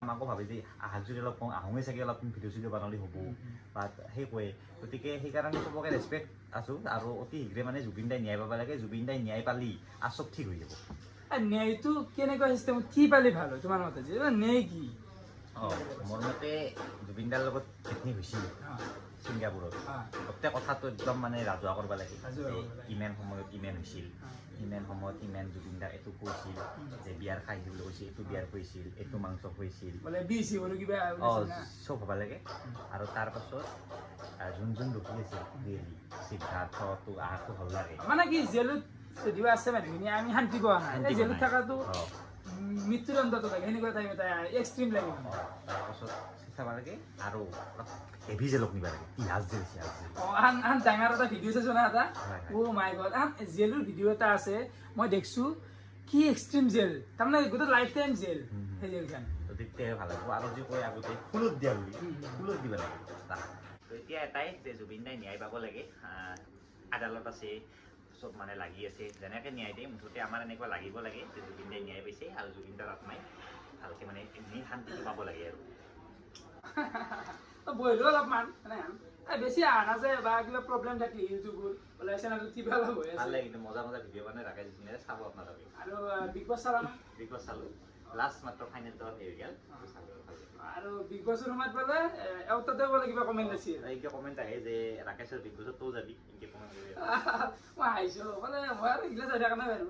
আমাকো ভাবে যে আহাক যদি অলপ কওঁ আহোঁগে চাগে অলপ ভিডিঅ' চিডিঅ' বনালে হ'ব বা সেই কয় গতিকে সেইকাৰণে চবকে ৰেচপেক্ট আছোঁ আৰু অতি শীঘ্ৰে মানে জুবিন দাই ন্যায় পাব লাগে জুবিন দাই ন্যায় পালি আৰু চব ঠিক হৈ যাব ন্যায়টো কেনেকুৱা চিষ্টেমত কি পালে ভাল হয় তোমাৰ মতে যে ন্যায় কি মোৰ মতে জুবিন দাৰ লগত পিকনিক হৈছিল ছিংগাপুৰত গোটেই কথাটো একদম মানে ৰাজহুৱা কৰিব লাগে ইমান সময়ত ইমান হৈছিল ইমান সময়ত ইমান জুবিন দাক এইটো কৈছিল যে বিয়াৰ খাইছিল বুলি কৈছিল এইটো বিয়াৰ কৈছিল এইটো মাংস খুৱাইছিল চব হ'ব লাগে আৰু তাৰপাছত যোন যোন দুখী আছিল ৰিয়েলি সিদ্ধাৰ্থটো আহাটো ভাল লাগে মানে কি জেলত যদিও আছে মানুহখিনি আমি শান্তি পোৱা নাই জেলত থকাটো মৃত্যুদণ্ডটো লাগে সেনেকুৱা টাইম এটা এক্সট্ৰিম লাগে তাৰপাছত চাব লাগে আৰু হেভি জেলক নিব লাগে ইহাজ জেল চিহাজ জেল আন ডাঙৰ এটা ভিডিঅ' চাইছো না এটা মাই গড জেলৰ ভিডিঅ' এটা আছে মই দেখছো কি এক্সট্ৰিম জেল তাৰমানে গোটেই লাইফ টাইম জেল সেই জেলখন তেতিয়াহে ভাল লাগিব আৰু যি কয় আগতে ফুলত দিয়া বুলি ফুলত দিব লাগে এতিয়া এটাই যে জুবিন দাই ন্যায় পাব লাগে আদালত আছে চব মানে লাগি আছে যেনেকৈ ন্যায় দিয়ে মুঠতে আমাৰ এনেকুৱা লাগিব লাগে যে জুবিন দাই ন্যায় পাইছে আৰু জুবিন দাৰ আত্মাই ভালকৈ মানে শান্তিটো পাব লাগে আৰু বহিলেও অলপমান বেছি অহা নাযায় বা কিবা প্ৰব্লেম থাকে ইউটিউবত ওলাই চেনেলটো কিবা অলপ হৈ আছে ভাল লাগে কিন্তু মজা মজা ভিডিঅ' মানে ৰাকেশ জুবিনে চাব আপোনালোকে আৰু বিগ বছ চালা বিগ বছ চালোঁ লাষ্ট মাত্ৰ ফাইনেলটো হেৰি গ'ল আৰু বিগ বছৰ সময়ত বোলে এওঁতাতে বোলে কিবা কমেণ্ট আছিল এনেকৈ কমেণ্ট আহে যে ৰাকেশৰ বিগ বছত তও যাবি এনেকৈ কমেণ্ট কৰি মই আহিছোঁ বোলে মই আৰু এইগিলা চাই থকা নাই বাৰু